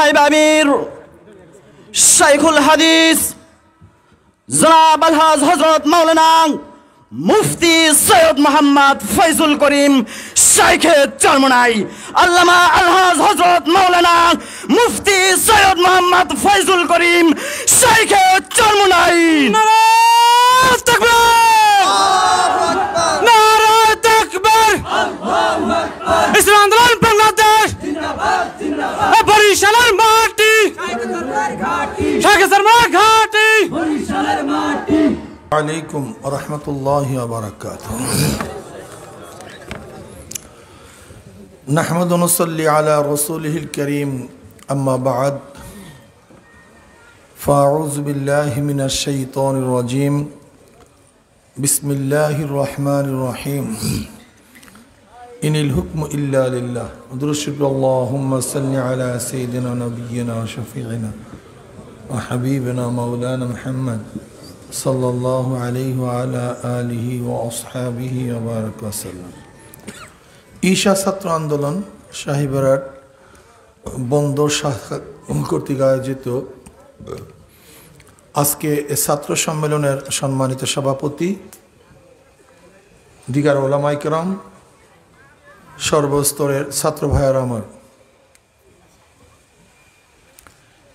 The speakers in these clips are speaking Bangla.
নায়েব আমির শাইখুল হাদিস জনাব আলহাজ হযরত মাওলানা মুফতি সৈয়দ মোহাম্মদ ফয়জুল করিম শাইখে চরমনাই, আল্লামা আলহাজ হযরত মাওলানা মুফতি সৈয়দ মোহাম্মদ ফয়জুল করিম শাইখে চরমনাই। নারায়ে তাকবীর, নারায়ে তাকবীর, ইসলাম আন্দোলন বাংলাদেশ জিন্দাবাদ, জিন্দাবাদ, বরিশালের মাটি শাইখে চরমনাই ঘাটি, বরিশালের মাটি। আলাইকুম রহমতুল্লাহি ওয়া বারাকাতুহু। নাহমাদু ওয়া নুসাল্লি আলা রাসূলিহিল কারীম, আম্মা বা'দ, ফাআউযু বিল্লাহি মিনাশ শাইতানির রাজীম, বিসমিল্লাহির রহমানির রহিম। ইনিল হুকমু ইল্লা লিল্লাহ। দুরূদ আল্লাহুম্মা সাল্লি আলা সাইয়্যিদিনা নাবিয়্যিনা ওয়া শাফিঈনা ওয়া হাবিবিনা মাওলানা মুহাম্মদ সাল্লাল্লাহু আলাইহি ওয়া আলা আলিহি ওয়া আসহাবিহি ওয়া বারাকা ওয়াসাল্লাম। ঈশা ছাত্র আন্দোলন শাহীবাড়ার বন্দর শাখা কর্তৃক আয়োজিত আজকে ছাত্র সম্মেলনের সম্মানিত সভাপতি, দিগার ওলামায়ে কেরাম, সর্বস্তরের ছাত্র ভাইয়েরা আমার,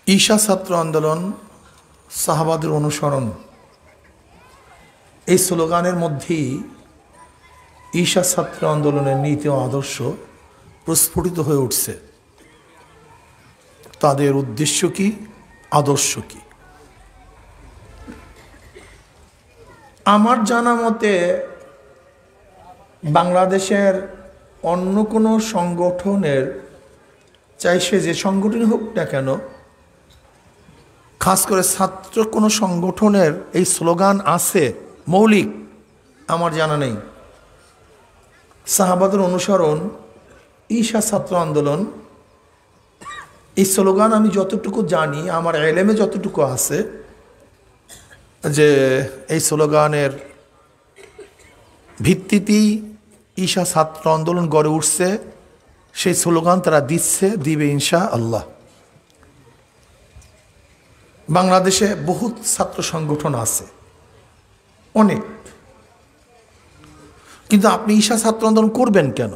ঈশা ছাত্র আন্দোলন সাহাবাদের অনুসরণ, এই স্লোগানের মধ্যেই ঈশা ছাত্র আন্দোলনের নীতি ও আদর্শ প্রস্ফুটিত হয়ে উঠছে। তাদের উদ্দেশ্য কি, আদর্শ কি? আমার জানা মতে বাংলাদেশের অন্য কোনো সংগঠনের, চাই সে যে সংগঠনই হোক না কেন, খাস করে ছাত্র কোনো সংগঠনের এই স্লোগান আছে মৌলিক আমার জানা নেই। সাহাবাদের অনুসরণ, ঈশা ছাত্র আন্দোলন, এই স্লোগান আমি যতটুকু জানি, আমার এলেমে যতটুকু আছে, যে এই স্লোগানের ভিত্তিতেই ঈশা ছাত্র আন্দোলন গড়ে উঠছে। সেই স্লোগান তারা দিচ্ছে, দিবে ইনশাআল্লাহ। বাংলাদেশে বহুত ছাত্র সংগঠন আছে, অনেক, কিন্তু আপনি ঈশা ছাত্র আন্দোলন করবেন কেন?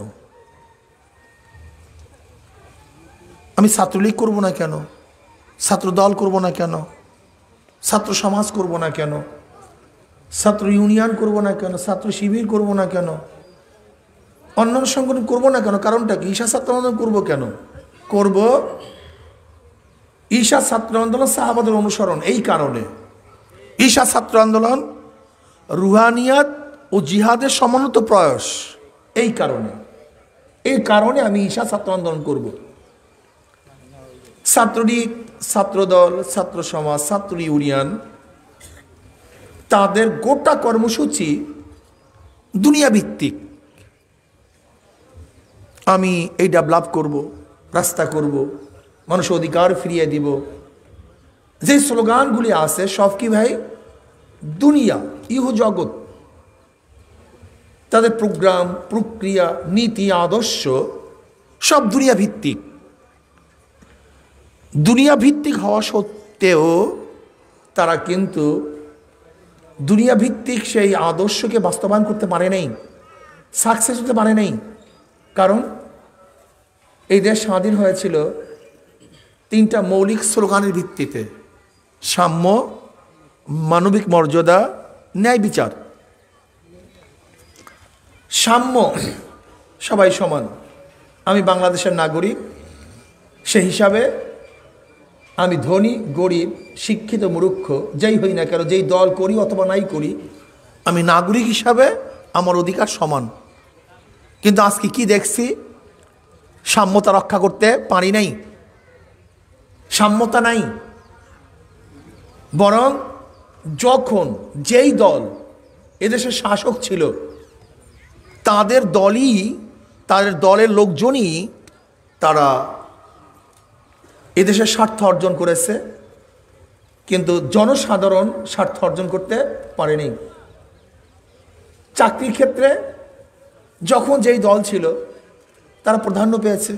আমি ছাত্রলীগ করব না কেন? ছাত্র দল করব না কেন? ছাত্র সমাজ করব না কেন? ছাত্র ইউনিয়ন করব না কেন? ছাত্র শিবির করব না কেন? অন্যান্য সংগঠন করব না কেন? কারণটা কি? ঈশা ছাত্র আন্দোলন করব কেন? করব ঈশা ছাত্র আন্দোলন সাহাবাদের অনুসরণ, এই কারণে। ঈশা ছাত্র আন্দোলন রুহানিয়াত ও জিহাদের সমন্বিত প্রয়াস, এই কারণে। এই কারণে আমি ঈশা ছাত্র আন্দোলন করব। ছাত্রলীগ, ছাত্রদল, ছাত্র সমাজ, ছাত্র ইউনিয়ন, তাদের গোটা কর্মসূচি দুনিয়া ভিত্তিক। আমি এই ডেভেলপ করব, রাস্তা করব, মানুষের অধিকার ফিরিয়ে দিব, যে স্লোগানগুলি আছে সব কি ভাই দুনিয়া, ইহ জগৎ। তাদের প্রোগ্রাম, প্রক্রিয়া, নীতি, আদর্শ সব দুনিয়া ভিত্তিক। দুনিয়া ভিত্তিক হওয়া সত্ত্বেও তারা কিন্তু দুনিয়া ভিত্তিক সেই আদর্শকে বাস্তবায়ন করতে পারে নাই, সাকসেস হতে পারে নাই। কারণ এই দেশ স্বাধীন হয়েছিল তিনটা মৌলিক স্লোগানের ভিত্তিতে: সাম্য, মানবিক মর্যাদা, ন্যায় বিচার। সাম্য, সবাই সমান, আমি বাংলাদেশের নাগরিক, সে হিসাবে আমি ধনী গরিব, শিক্ষিত মূর্খ, যেই হই না কেন, যেই দল করি অথবা নাই করি, আমি নাগরিক হিসাবে আমার অধিকার সমান। কিন্তু আজকে কি দেখছি? সাম্যতা রক্ষা করতে পারি নাই, সাম্যতা নাই। বরং যখন যেই দল এদেশের শাসক ছিল, তাদের দলই, তাদের দলের লোকজনই তারা এদেশের স্বার্থ অর্জন করেছে, কিন্তু জনসাধারণ স্বার্থ অর্জন করতে পারেনি। চাকরির ক্ষেত্রে যখন যেই দল ছিল তারা প্রাধান্য পেয়েছে,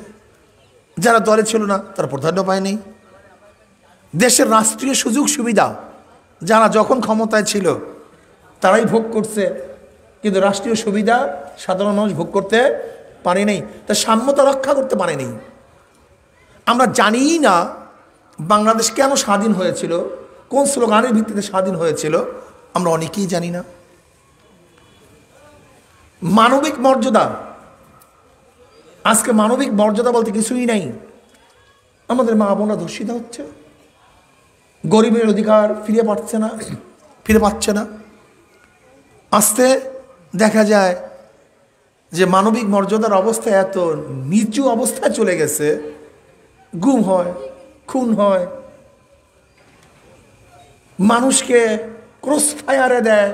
যারা দলে ছিল না তারা প্রাধান্য পায়নি। দেশের রাষ্ট্রীয় সুযোগ সুবিধা যারা যখন ক্ষমতায় ছিল তারাই ভোগ করছে, কিন্তু রাষ্ট্রীয় সুবিধা সাধারণ মানুষ ভোগ করতে পারেনি, তা সাম্যতা রক্ষা করতে পারেনি। আমরা জানিই না বাংলাদেশ কেন স্বাধীন হয়েছিল, কোন স্লোগানের ভিত্তিতে স্বাধীন হয়েছিল, আমরা অনেকেই জানি না। মানবিক মর্যাদা, আজকে মানবিক মর্যাদা বলতে কিছুই নাই। আমাদের মা বোনরা ধর্ষিত হচ্ছে, গরিবের অধিকার ফিরে পাচ্ছে না। আস্তে দেখা যায় যে মানবিক মর্যাদার অবস্থা এত নিচু অবস্থায় চলে গেছে, গুম হয়, খুন হয়, মানুষকে ক্রসফায়ারে দেয়।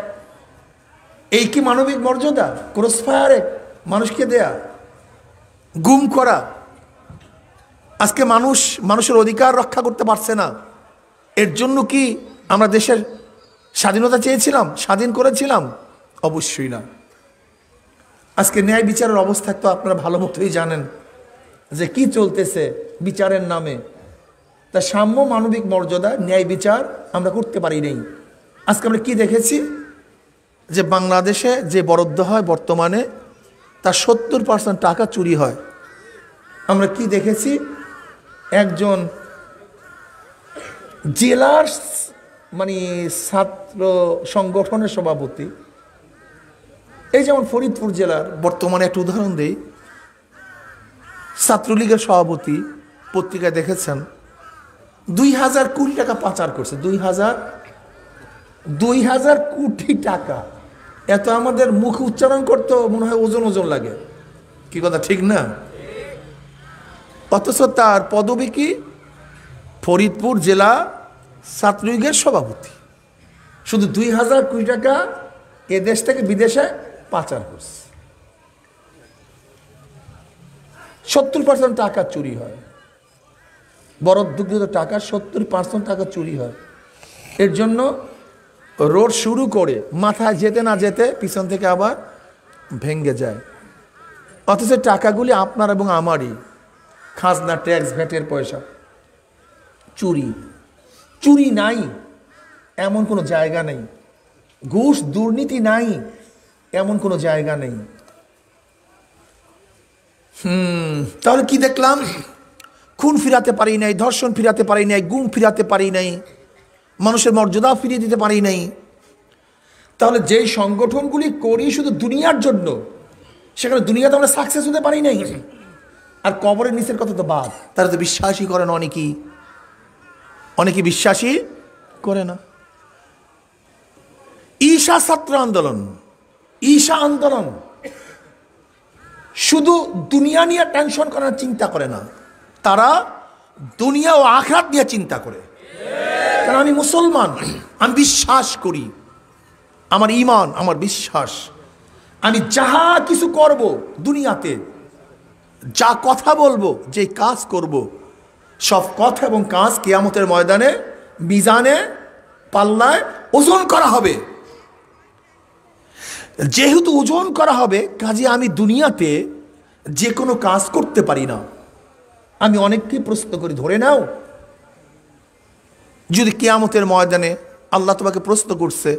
এই কি মানবিক মর্যাদা? ক্রসফায়ারে মানুষকে দেয়া, গুম করা। আজকে মানুষের অধিকার রক্ষা করতে পারছে না। এর জন্য কি আমরা দেশের স্বাধীনতা চেয়েছিলাম, স্বাধীন করেছিলাম? অবশ্যই না। আজকে ন্যায় বিচারের অবস্থা তো আপনারা ভালো মতোই জানেন যে কি চলতেছে বিচারের নামে। তা সাম্য, মানবিক মর্যাদা, ন্যায় বিচার আমরা করতে পারি নাই। আজকে আমরা কি দেখেছি যে বাংলাদেশে যে বরাদ্দ হয় বর্তমানে তার 70% টাকা চুরি হয়। আমরা কি দেখেছি, একজন জেলার ছাত্র সংগঠনের সভাপতি, এই যেমন ফরিদপুর জেলার বর্তমানে একটা উদাহরণ দেই, ছাত্রলীগের সভাপতি, পত্রিকায় দেখেছেন 2000 কোটি টাকা পাচার করছে। 2000 কোটি টাকা। এত আমাদের মুখে উচ্চারণ করতে মনে হয় ওজন লাগে, কি কথা ঠিক না? অথচ তার পদবী কি? ফরিদপুর জেলা ছাত্রলীগের সভাপতি। শুধু 2000 কোটি টাকা এ দেশ থেকে বিদেশে পাচার করছে। 70% টাকা চুরি হয়, বরাদ্দকৃত টাকা 70% টাকা চুরি হয়। এর জন্য রোড শুরু করে মাথায় যেতে না যেতে পিছন থেকে আবার ভেঙে যায়। অথচ টাকাগুলি আপনার এবং আমারই, খাজনা, ট্যাক্স, ভ্যাটের পয়সা। চুরি নাই এমন কোনো জায়গা নেই, ঘুষ দুর্নীতি নাই এমন কোনো জায়গা নেই। তাহলে কি দেখলাম? খুন ফিরাতে পারি নাই, ধর্ষণ ফিরাতে পারি নাই, গুম ফিরাতে পারি নাই, মানুষের মর্যাদা ফিরিয়ে দিতে পারি নাই। তাহলে যেই সংগঠনগুলি করি শুধু দুনিয়ার জন্য, সেখানে দুনিয়াতে আমরা সাকসেস হতে পারি নাই। আর কবরের নিচের কথা তো বাদ, তারা তো বিশ্বাসই করে না। অনেকেই বিশ্বাসই করে না। ঈশা ছাত্র আন্দোলন, ঈশা আন্দোলন শুধু দুনিয়া নিয়ে টেনশন করার চিন্তা করে না, তারা দুনিয়া ও আখিরাত নিয়ে চিন্তা করে। কারণ আমি মুসলমান, আমি বিশ্বাস করি, আমার ঈমান, আমার বিশ্বাস, আমি যাহা কিছু করব দুনিয়াতে, যা কথা বলবো, যে কাজ করব, সব কথা এবং কাজ কিয়ামতের ময়দানে মিজানে, পাল্লায় ওজন করা হবে। যেহেতু ওজন করা হবে, কাজে আমি দুনিয়াতে যে কোনো কাজ করতে পারি না। আমি অনেককেই প্রশ্ন করি, ধরে নাও যদি কিয়ামতের ময়দানে আল্লাহ তোমাকে প্রশ্ন করছে,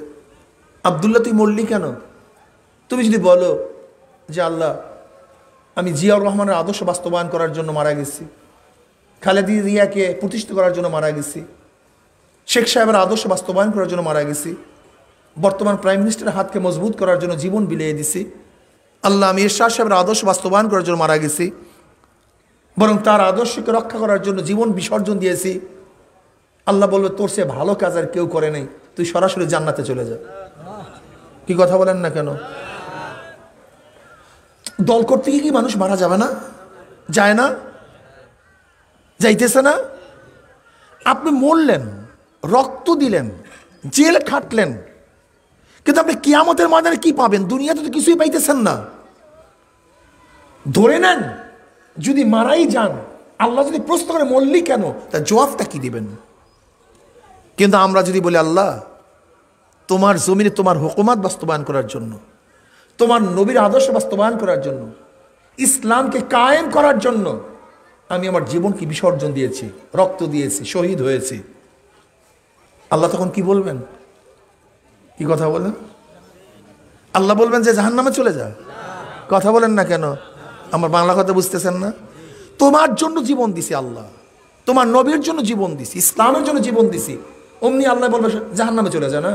আব্দুল্লাহ তুই মরলি কেন? তুমি যদি বলো যে আল্লাহ আমি জিয়াউর রহমানের আদর্শ বাস্তবায়ন করার জন্য মারা গেছি, খালেদা জিয়াকে প্রতিষ্ঠিত করার জন্য মারা গেছি, শেখ সাহেবের আদর্শ বাস্তবায়ন করার জন্য মারা গেছি, বর্তমান প্রাইম মিনিস্টারের হাতকে মজবুত করার জন্য জীবন বিলিয়ে দিছি, আল্লাহ আমি এরশাদ সাহেবের আদর্শ বাস্তবায়ন করার জন্য মারা গেছি, বরং তার আদর্শকে রক্ষা করার জন্য জীবন বিসর্জন দিয়েছি, আল্লাহ বলবে তোর সে ভালো কাজ আর কেউ করে নেই, তুই সরাসরি জান্নাতে চলে যা। কি কথা বলেন না কেন? দল করতে গিয়ে কি মানুষ মারা যাবে না? যায় না? যাইতেছে না? আপনি মরলেন, রক্ত দিলেন, জেল খাটলেন, কিন্তু আপনি কিয়ামতের ময়দানে কি পাবেন? দুনিয়াতে তো কিছুই পাইতেছেন না। ধরে নেন যদি মারাই যান, আল্লাহ যদি প্রশ্ন করে মরলি কেন, তার জবাবটা কি দিবেন? কিন্তু আমরা যদি বলি আল্লাহ তোমার জমিনে তোমার হুকুমাত বাস্তবায়ন করার জন্য, তোমার নবীর আদর্শ বাস্তবায়ন করার জন্য, ইসলামকে কায়েম করার জন্য আমি আমার জীবনকে বিসর্জন দিয়েছি, রক্ত দিয়েছি, শহীদ হয়েছি, আল্লাহ তখন কি বলবেন? কি কথা বলেন? আল্লাহ বলবেন যে জাহান্নামে চলে যা? কথা বলেন না কেন? আমার বাংলা কথা বুঝতেছেন না? তোমার জন্য জীবন দিছি আল্লাহ, তোমার নবীর জন্য জীবন দিছি, ইসলামের জন্য জীবন দিছি, অমনি আল্লাহ বলবে জাহান্নামে চলে যা না?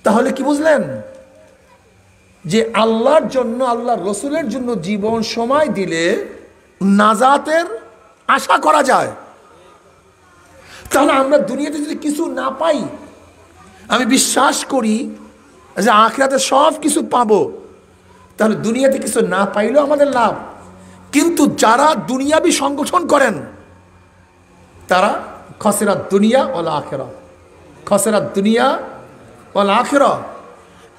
তাহলে কি বুঝলেন? যে আল্লাহর জন্য, আল্লাহর রসুলের জন্য জীবন সময় দিলে নাজাতের আশা করা যায়। তাহলে আমরা দুনিয়াতে যদি কিছু না পাই, আমি বিশ্বাস করি যে আখিরাতে সব কিছু পাবো, তাহলে দুনিয়াতে কিছু না পাইলেও আমাদের লাভ। কিন্তু যারা দুনিয়াবি সংগঠন করেন তারা খসেরাত দুনিয়া ওয়াল আখিরা, খসেরাত দুনিয়া ওয়াল আখিরা।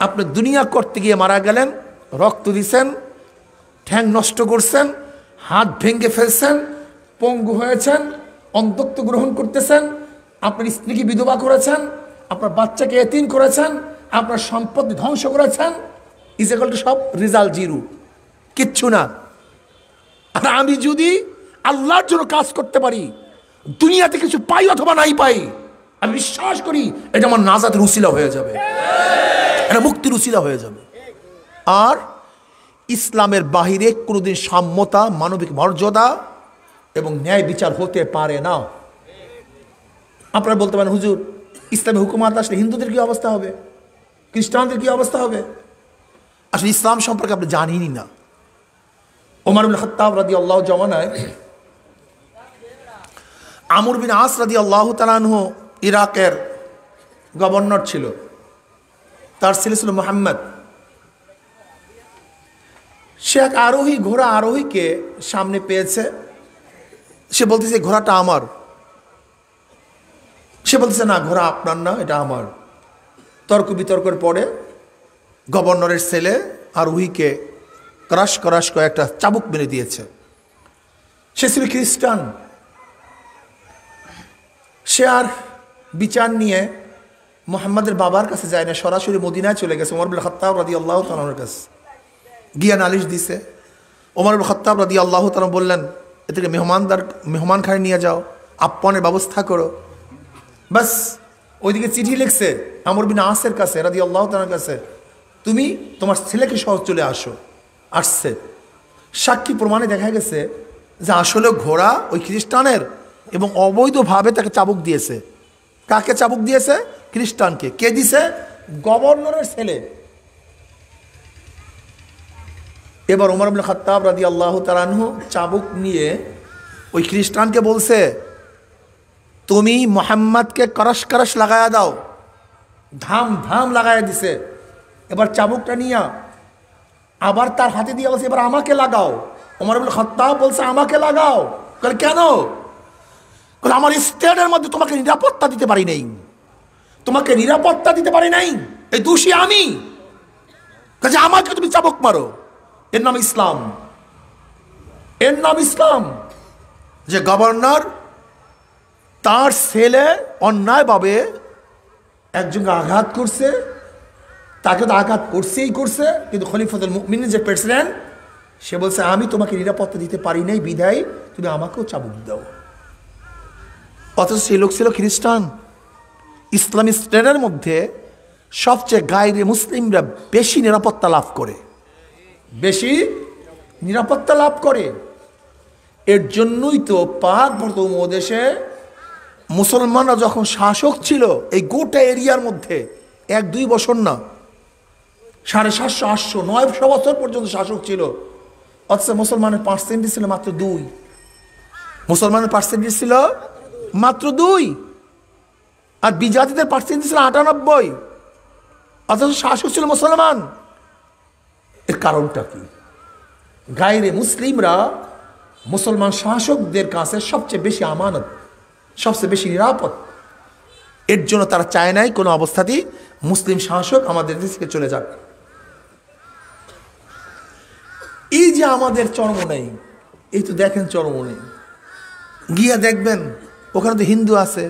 আপনি দুনিয়া করতে গিয়ে মারা গেলেন, রক্ত দিছেন, ঠ্যাং নষ্ট করছেন, হাত ভেঙে ফেলছেন, পঙ্গু হয়েছেন, অন্ধত্ব গ্রহণ করতেছেন, আপনার স্ত্রীকে বিধবা করেছেন, আপনার বাচ্চাকে এতিম করেছেন, আপনার সম্পত্তি ধ্বংস করেছেন, ইজ ইকুয়াল টু সব রেজাল্ট জিরো, কিচ্ছু না। আর আমি যদি আল্লাহর জন্য কাজ করতে পারি, দুনিয়াতে কিছু পাই অথবা নাই পাই, আমি বিশ্বাস করি এটা আমার নাজাতের উসিলা হয়ে যাবে, এটা মুক্তির উসিলা হয়ে যাবে। আর ইসলামের বাহিরে কোনোদিন সাম্যতা, মানবিক মর্যাদা এবং ন্যায় বিচার হতে পারে না। আপনারা বলতে পারেন হুজুর ইসলামী হুকুমাত আসলে হিন্দুদের কি অবস্থা হবে, খ্রিস্টানদের কি অবস্থা হবে? আসলে ইসলাম সম্পর্কে আপনি জানেনই না। ওমর ইবনে খাত্তাব রাদিয়াল্লাহু জামানায় আমর বিন আস রাদিয়াল্লাহু তাআলা আনহু ইরাকের গভর্নর ছিল, তার ছেলে ছিল মুহাম্মদ। সে এক আরোহী, ঘোড়া আরোহীকে সামনে পেয়েছে, সে বলতেছে ঘোড়াটা আমার, সে বলতেছে না ঘোড়া আপনার না, এটা আমার। তর্ক বিতর্কের পরে গভর্নরের ছেলে আরোহীকে ক্রাশ ক্রাশ করে একটা চাবুক মেরে দিয়েছে। সে ছিল খ্রিস্টান। সে আর বিচার নিয়ে মুহাম্মাদের বাবার কাছে যায় না, সরাসরি মদিনায় চলে গেছে ওমর ইবনে খাত্তাব রাদিয়াল্লাহু তাআলার কাছে, গিয়া নালিশ দিছে। ওমর ইবনে খাত্তাব রাদিয়াল্লাহু তাআলা বললেন এদেরকে মেহমানখানে নিয়ে যাও, আপ্যায়নের ব্যবস্থা করো। বাস ওইদিকে চিঠি লিখছে আমর বিন আসের কাছে রাদিয়াল্লাহু তাআলার কাছে, তুমি তোমার ছেলেকে সহ চলে আসো। আসছে, সাক্ষী প্রমাণে দেখা গেছে যে আসলে ঘোড়া ওই খ্রিস্টানের, এবং অবৈধভাবে তাকে চাবুক দিয়েছে। কাকে চাবুক দিয়েছে? খ্রিস্টানকে। কে দিছে? গভর্নরের ছেলে। এবার ওমর ইবনে খাত্তাব রাদিয়াল্লাহু তাআলা আনহু চাবুক নিয়ে ওই খ্রিস্টানকে বলছে, তুমি মুহাম্মদকে করশ করশ লাগায়া দাও। ধাম ধাম লাগায়া দিছে। এবার চাবুকটা নিয়ে আবার তার হাতে দিয়ে বলছে এবার আমাকে লাগাও। ওমর ইবনে খাত্তাব বলছে আমাকে লাগাও। বলে কেন? বলে আমার স্টেটের মধ্যে তোমাকে নিরাপত্তা দিতে পারি নাই, তোমাকে নিরাপত্তা দিতে পারি নাই, এই দোষী আমি, কাজে আমাকে তুমি চাবুক মারো। এর নাম ইসলাম, এর নাম ইসলাম। যে গভর্নর তার ছেলে অন্যায়ভাবে একজনকে আঘাত করছে, তাকে তো আঘাত করছেই করছে, কিন্তু খলিফাতুল মুমিনিন যে প্রেসিডেন্ট, সে বলছে আমি তোমাকে নিরাপত্তা দিতে পারি নাই, বিধায় তুমি আমাকেও চাবুক দাও। অথচ সেই লোক ছিল খ্রিস্টান। ইসলামী স্টেটের মধ্যে সবচেয়ে গায়রে মুসলিমরা বেশি নিরাপত্তা লাভ করে, বেশি নিরাপত্তা লাভ করে। এর জন্যই তো পাক ভারত উপমহাদেশে মুসলমানরা যখন শাসক ছিল এই গোটা এরিয়ার মধ্যে 1-2 বছর না, 750, 800, 900 বছর পর্যন্ত শাসক ছিল। অথচ মুসলমানের পার্সেন্টেজ ছিল মাত্র 2। মুসলমানের পার্সেন্টেজ ছিল মাত্র 2, আর বিজাতিদের পার্সেন্টেজ ছিল 98। অথচ শাসক ছিল মুসলমান। এর কারণটা কি? গায়রে মুসলিমরা মুসলমান শাসকদের কাছে সবচেয়ে বেশি আমানত, সবচেয়ে বেশি নিরাপদ। এর জন্য তারা চায় নাই কোনো অবস্থাতেই মুসলিম শাসক আমাদের দেশ থেকে চলে যাক। এই যে আমাদের চরমনাই, এই তো দেখেন চরমনাই গিয়া দেখবেন ওখানে তো হিন্দু আছে,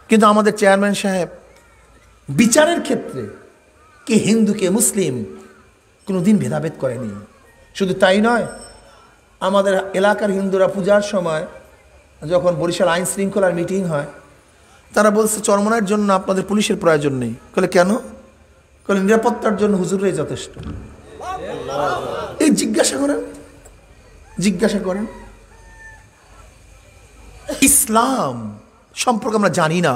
কিন্তু আমাদের চেয়ারম্যান সাহেব বিচারের ক্ষেত্রে কে হিন্দু কে মুসলিম কোনোদিন ভেদাভেদ করেনি। শুধু তাই নয়, আমাদের এলাকার হিন্দুরা পূজার সময় যখন বরিশাল আইন শৃঙ্খলার মিটিং হয়, তারা বলছে চরমনাইয়ের জন্য আপনাদের পুলিশের প্রয়োজন নেই। বলে কেন? বলে নিরাপত্তার জন্য হুজুররাই যথেষ্ট। এই জিজ্ঞাসা করেন। ইসলাম সম্পর্কে আমরা জানি না,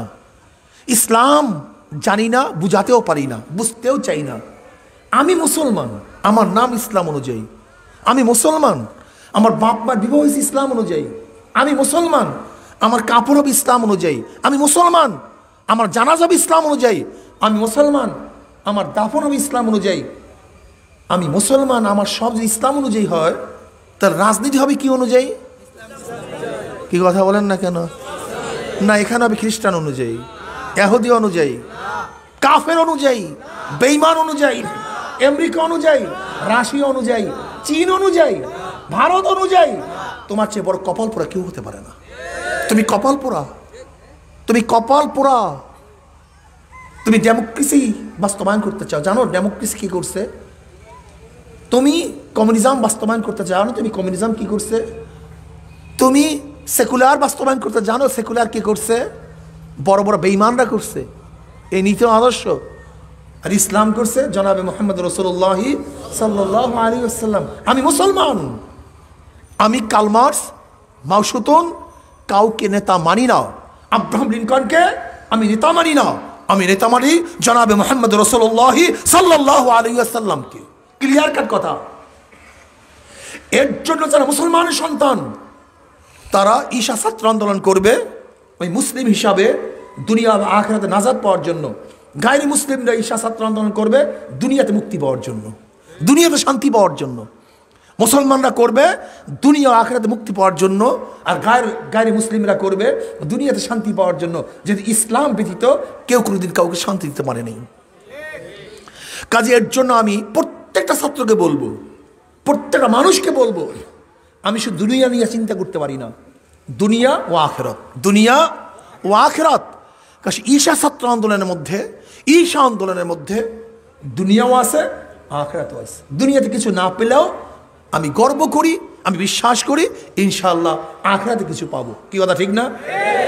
ইসলাম জানি না, বুঝাতেও পারি না, বুঝতেও চাই না। আমি মুসলমান, আমার নাম ইসলাম অনুযায়ী। আমি মুসলমান, আমার বাপ মার বিবাহ হয়েছে ইসলাম অনুযায়ী। আমি মুসলমান, আমার কাপড় হবে ইসলাম অনুযায়ী। আমি মুসলমান, আমার জানাজা হবে ইসলাম অনুযায়ী। আমি মুসলমান, আমার দাফন হবে ইসলাম অনুযায়ী। আমি মুসলমান, আমার সব যদি ইসলাম অনুযায়ী হয়, তার রাজনীতি হবে কি অনুযায়ী? কি কথা বলেন না কেন? না, এখানে হবে খ্রিস্টান অনুযায়ী, ইহুদি অনুযায়ী, কাফের অনুযায়ী, বেঈমান অনুযায়ী, আমেরিকা অনুযায়ী, রাশিয়া অনুযায়ী, চীন অনুযায়ী, ভারত অনুযায়ী। তোমার চেয়ে বড় কপাল পোড়া কেউ হতে পারে না। তুমি কপাল পোড়া, তুমি ডেমোক্রেসি বাস্তবায়ন করতে চাও। জানো ডেমোক্রেসি কি করছে? তুমি কমিউনিজম বাস্তবায়ন করতে জানো, তুমি কমিউনিজম কি করছে? তুমি সেকুলার বাস্তবায়ন করতে জানো, সেকুলার কি করছে? বড় বড় বেঈমানরা করছে এই নীতি আদর্শ। আর ইসলাম করছে জনাবে মুহাম্মদ রাসূলুল্লাহ সাল্লাল্লাহু আলাইহি ওয়াসাল্লাম। আমি মুসলমান, আমি কার্ল মার্কস, মাও সুতুন কাউকে নেতা মানি না। আব্রাহাম লিঙ্কনকে আমি নেতা মানি না, আমি নেতা মানি জনাবে মুহাম্মদ রাসূলুল্লাহ সাল্লাল্লাহু আলাইহি ওয়াসাল্লামকে। ক্লিয়ার কাট কথা। এর জন্য যারা মুসলমানের সন্তান, তারা ঈশা ছাত্র আন্দোলন করবে ওই মুসলিম হিসাবে দুনিয়া বা আখিরাতে নাজাত পাওয়ার জন্য। গায়রি মুসলিমরা ঈশা ছাত্র আন্দোলন করবে দুনিয়াতে মুক্তি পাওয়ার জন্য, দুনিয়াতে শান্তি পাওয়ার জন্য। মুসলমানরা করবে দুনিয়া আখিরাতে মুক্তি পাওয়ার জন্য, আর গায়রি মুসলিমরা করবে দুনিয়াতে শান্তি পাওয়ার জন্য। যদি ইসলাম ব্যতীত কেউ কোনোদিন কাউকে শান্তি দিতে পারে নাই। কাজে এর জন্য আমি প্রত্যেকটা ছাত্রকে বলবো, প্রত্যেকটা মানুষকে বলবো, আমি শুধু দুনিয়া নিয়ে চিন্তা করতে পারি না, দুনিয়া ও আখিরাত, দুনিয়া ও আখিরাত। কারণ ঈশা ছাত্র আন্দোলনের মধ্যে, ঈশা আন্দোলনের মধ্যে দুনিয়াও আছে, আখিরাতও আছে। দুনিয়াতে কিছু না পেলেও আমি গর্ব করি, আমি বিশ্বাস করি ইনশাআল্লাহ আখিরাতে কিছু পাবো। কি কথা ঠিক না?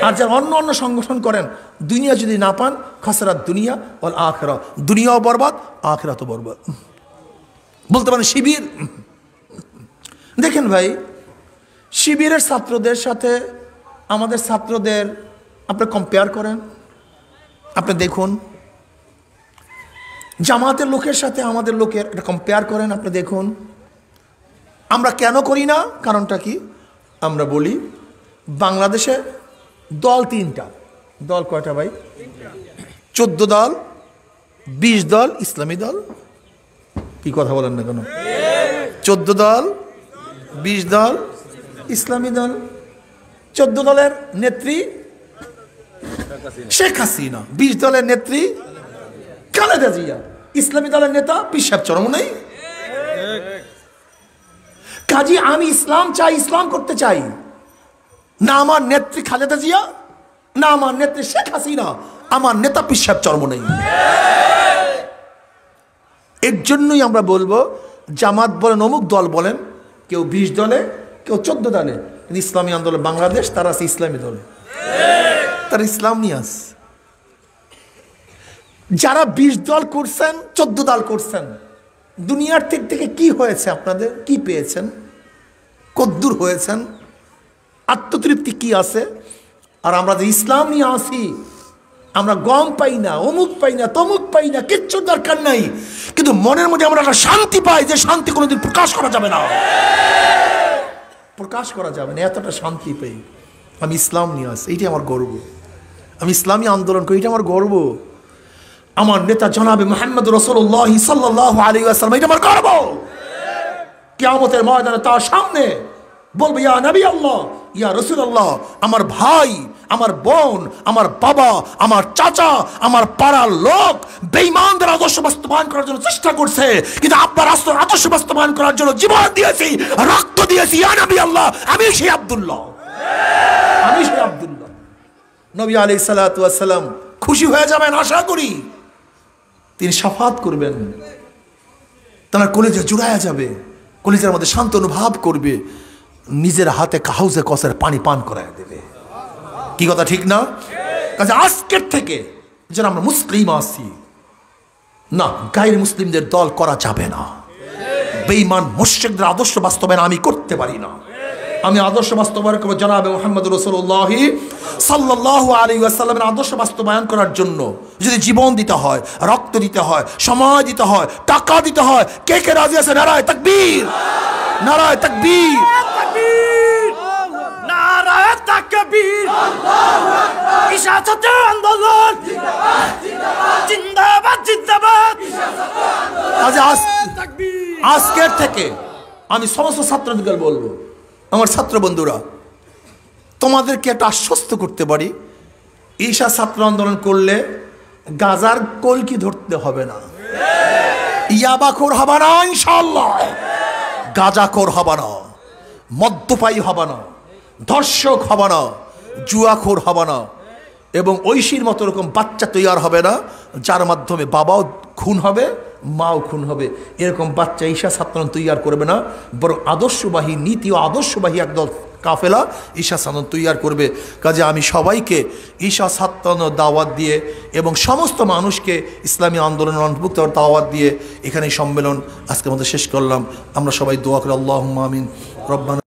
আর যারা অন্য অন্য সংগঠন করেন, দুনিয়া যদি না পান, খাসরাত দুনিয়া ওয়াল আখিরাত, দুনিয়াও বরবাদ, আখিরাতও বরবাদ। বলতে পারেন শিবির। দেখেন ভাই, শিবিরের ছাত্রদের সাথে আমাদের ছাত্রদের আপনি কম্পেয়ার করেন, আপনি দেখুন। জামাতের লোকের সাথে আমাদের লোকের এটা কম্পেয়ার করেন, আপনি দেখুন। আমরা কেন করি না? কারণটা কি? আমরা বলি বাংলাদেশে দল তিনটা। দল কয়টা ভাই? 14 দল, 20 দল ইসলামী দল। কি কথা বলেন না কেন? 14 দল, 20 দল ইসলামী দল। 14 দলের নেত্রী শেখ হাসিনা, 20 দলের নেত্রী খালেদা জিয়া, ইসলামী দলের নেতা পীর সাহেব চরমনাই। কাজী আমি ইসলাম চাই, ইসলাম করতে চাই না। আমার নেত্রী খালেদা জিয়া, না আমার নেত্রী শেখ হাসিনা, আমার নেতা পীর সাহেব চরমনাই। এর জন্যই আমরা বলবো, জামাত বলেন, অমুক দল বলেন, কেউ 20 দলে, কেউ 14 দলে, ইসলামী আন্দোলন বাংলাদেশ তারা আছে ইসলামী দলে, তারা ইসলাম নিয়ে আস। যারা 20 দল করছেন, 14 দল করছেন, দুনিয়ার দিক থেকে কি হয়েছে? আপনাদের কি পেয়েছেন? কদ্দূর হয়েছেন? আত্মতৃপ্তি কি আছে? আর আমরা যে ইসলাম নিয়ে আসি, আমরা গম পাই না, অমুক পাই না, তমুক পাই না, কিচ্ছু দরকার নাই, কিন্তু মনের মধ্যে আমরা একটা শান্তি পাই, যে শান্তি কোনোদিন প্রকাশ করা যাবে না, প্রকাশ করা যাবে না, এতটা শান্তি পাই। আমি ইসলাম নিয়ে আসি, এইটা আমার গর্ব। আমি ইসলামী আন্দোলন করি, এটা আমার গর্ব। আমার নেতা জনাবে মুহাম্মদ রাসূলুল্লাহ সাল্লাল্লাহু আলাইহি ওয়াসাল্লাম, এটা আমার গর্ব। কিয়ামতের ময়দানে তার সামনে বলবে, ইয়া নবী আল্লাহ, ইয়া রাসূলুল্লাহ, আমার ভাই, আমার বোন, আমার বাবা, আমার চাচা, আমার পাড়ার লোক বেঈমানদের আদর্শ বাস্তবায়ন করার জন্য চেষ্টা করছে, কিন্তু আপনার আদর্শ বাস্তবায়ন করার জন্য জীবন দিয়েছি, রক্ত দিয়েছি। ইয়া নবী আল্লাহ, আমি সেই আব্দুল্লাহ, আমি সেই আব্দুল্লাহ। নবী আলাইহিস সালাতু ওয়াস সালাম খুশি হয়ে যাবেন, আশা করি তিনি শাফাত করবেন, তার কলেজে জুড়ায়া যাবে। কলিজার মধ্যে শান্ত অনুভব করবে, নিজের হাতে হাউজে কসের পানি পান করায় দেবে। কি কথা ঠিক না? কাজে আজকের থেকে যারা আমরা মুসলিম আছি, না গায়ের মুসলিমদের দল করা যাবে না। বেঈমান মুশরিকদের আদর্শ বাস্তবায়ন আমি করতে পারি না। আমি আদর্শ বাস্তবায়ন করবো জনাবে মুহাম্মদ রাসূলুল্লাহ সাল্লাল্লাহু আলাইহি ওয়াসাল্লামের আদর্শ বাস্তবায়ন করার জন্য যদি জীবন দিতে হয়, রক্ত দিতে হয়, সময় দিতে হয়, টাকা দিতে হয়, কে কে রাজি আছে? নারায়ে তাকবীর, নারায়ে তাকবীর, নারায়ে তাকবীর, আল্লাহু আকবার। ঈশা ছাত্র আন্দোলন জিন্দাবাদ, জিন্দাবাদ, জিন্দাবাদ। আজকের থেকে আমি সমস্ত ছাত্রদের বলবো, আমার ছাত্র বন্ধুরা, তোমাদেরকে একটা আশ্বস্ত করতে পারি, ঈশা ছাত্র আন্দোলন করলে গাজার কলকি ধরতে হবে না, ইয়াবাখোর হবে না ইনশাআল্লাহ, গাজাখোর হবে না, মদ্যপায়ী হবে না, ধর্ষক হবে না, জুয়াখোর হবে না, এবং ঐশীর মতো এরকম বাচ্চা তৈরি হবে না যার মাধ্যমে বাবাও খুন হবে, মাও খুন হবে। এরকম বাচ্চা ঈশা ছাত্র তৈরি করবে না, বরং আদর্শবাহী নীতি ও আদর্শবাহী একদল কাফেলা ঈশা ছাত্র তৈরি করবে। কাজে আমি সবাইকে ঈশা ছাত্র দাওয়াত দিয়ে এবং সমস্ত মানুষকে ইসলামী আন্দোলনের অন্তর্ভুক্ত দাওয়াত দিয়ে এখানে সম্মেলন আজকের মধ্যে শেষ করলাম। আমরা সবাই দোয়া করি, আল্লাহুম্মা আমিন। রব্বানা